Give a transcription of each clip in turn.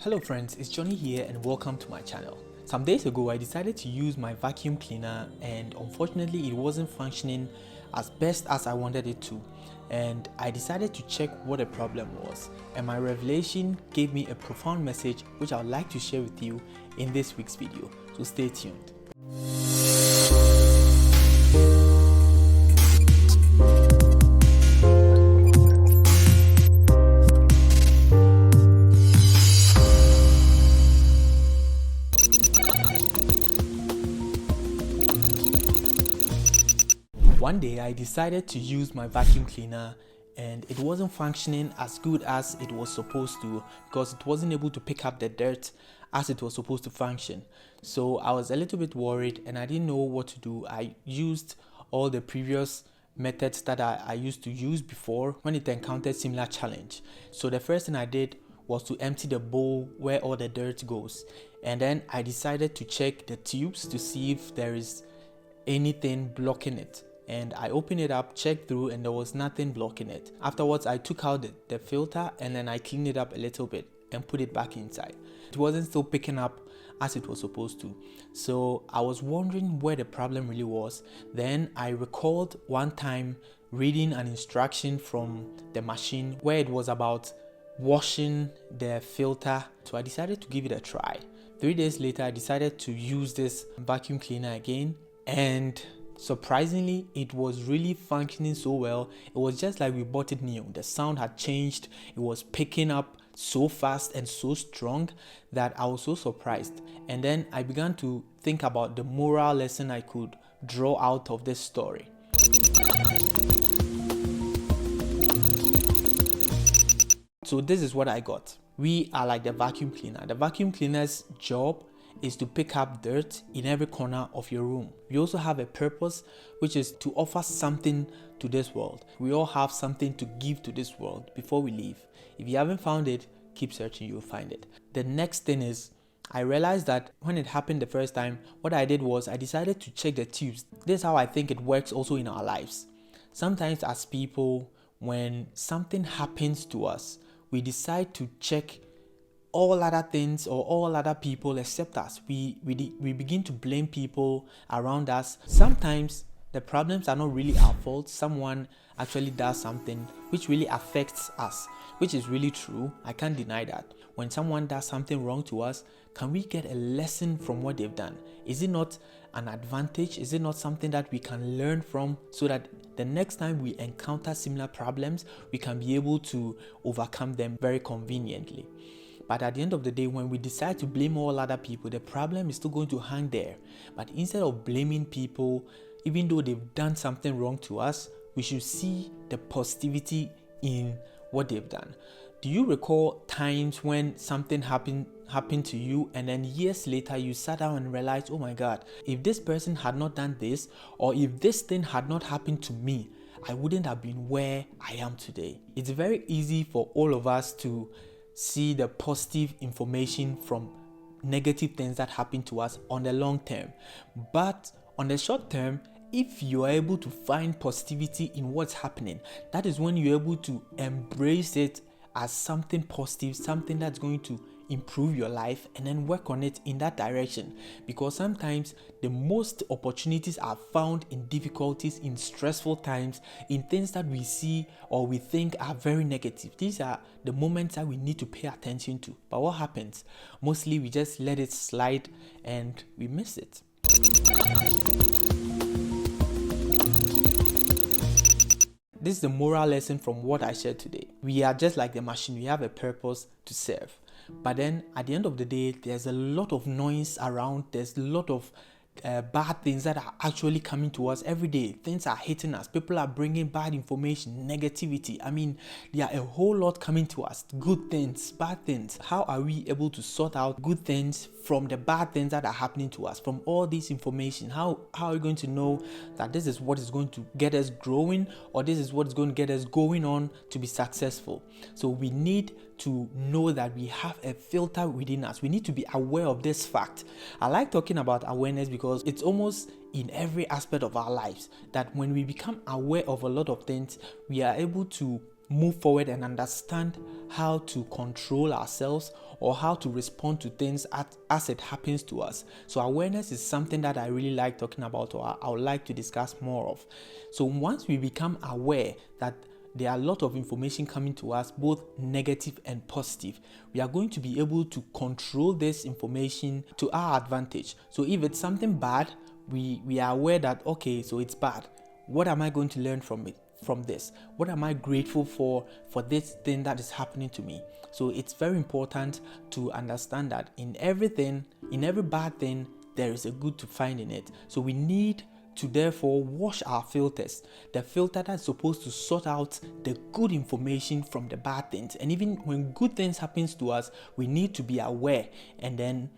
Hello friends, it's Johnny here and welcome to my channel. Some days ago I decided to use my vacuum cleaner and unfortunately it wasn't functioning as best as I wanted it to, and I decided to check what the problem was, and my revelation gave me a profound message which I would like to share with you in this week's video, so stay tuned. One day I decided to use my vacuum cleaner and it wasn't functioning as good as it was supposed to because it wasn't able to pick up the dirt as it was supposed to function. So I was a little bit worried and I didn't know what to do. I used all the previous methods that I used to use before when it encountered similar challenge. So the first thing I did was to empty the bowl where all the dirt goes, and then I decided to check the tubes to see if there is anything blocking it. And I opened it up, checked through, and there was nothing blocking it. Afterwards, I took out the filter and then I cleaned it up a little bit and put it back inside. It wasn't still picking up as it was supposed to. So I was wondering where the problem really was. Then I recalled one time reading an instruction from the machine where it was about washing the filter. So I decided to give it a try. 3 days later, I decided to use this vacuum cleaner again, and surprisingly, it was really functioning so well. It was just like we bought it new. The sound had changed. It was picking up so fast and so strong that I was so surprised. And then I began to think about the moral lesson I could draw out of this story. So this is what I got. We are like the vacuum cleaner. The vacuum cleaner's job is to pick up dirt in every corner of your room. We also have a purpose, which is to offer something to this world. We all have something to give to this world before we leave. If you haven't found it, keep searching, you'll find it. The next thing is, I realized that when it happened the first time, what I did was I decided to check the tubes. This is how I think it works also in our lives. Sometimes as people, when something happens to us, we decide to check all other things or all other people except us. We begin to blame people around us. Sometimes the problems are not really our fault. Someone actually does something which really affects us, which is really true. I can't deny that. When someone does something wrong to us, can we get a lesson from what they've done? Is it not an advantage? Is it not something that we can learn from so that the next time we encounter similar problems, we can be able to overcome them very conveniently? But at the end of the day, when we decide to blame all other people, the problem is still going to hang there. But instead of blaming people, even though they've done something wrong to us, we should see the positivity in what they've done. Do you recall times when something happened to you and then years later you sat down and realized, oh my God, if this person had not done this, or if this thing had not happened to me, I wouldn't have been where I am today. It's very easy for all of us to see the positive information from negative things that happen to us on the long term. But on the short term, if you are able to find positivity in what's happening, that is when you're able to embrace it as something positive, something that's going to improve your life, and then work on it in that direction. Because sometimes the most opportunities are found in difficulties, in stressful times, in things that we see or we think are very negative. These are the moments that we need to pay attention to. But what happens? Mostly we just let it slide and we miss it. This is the moral lesson from what I shared today. We are just like the machine. We have a purpose to serve. But then at the end of the day, there's a lot of noise around. There's a lot of bad things that are actually coming to us every day. Things are hitting us. People are bringing bad information, negativity. I mean, there are a whole lot coming to us. Good things, bad things. How are we able to sort out good things from the bad things that are happening to us? From all this information, how are we going to know that this is what is going to get us growing, or this is what is going to get us going on to be successful? So we need to know that we have a filter within us. We need to be aware of this fact. I like talking about awareness because it's almost in every aspect of our lives that when we become aware of a lot of things, we are able to move forward and understand how to control ourselves or how to respond to things as it happens to us. So awareness is something that I really like talking about, or I would like to discuss more of. So once we become aware that there are a lot of information coming to us, both negative and positive, we are going to be able to control this information to our advantage. So if it's something bad, we are aware that, okay, so it's bad. What am I going to learn from it? From this, what am I grateful for this thing that is happening to me? So it's very important to understand that in everything, in every bad thing, there is a good to find in it. So we need to therefore wash our filters, the filter that's supposed to sort out the good information from the bad things. And even when good things happens to us, we need to be aware and then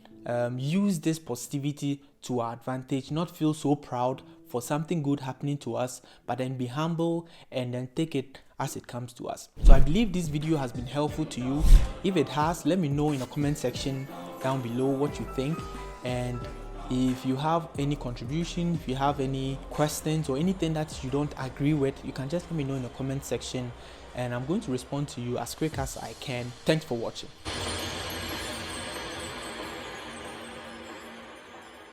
use this positivity to our advantage, not feel so proud for something good happening to us, but then be humble and then take it as it comes to us. So I believe this video has been helpful to you. If it has, let me know in the comment section down below what you think. And if you have any contribution, if you have any questions or anything that you don't agree with, you can just let me know in the comment section and I'm going to respond to you as quick as I can. Thanks for watching.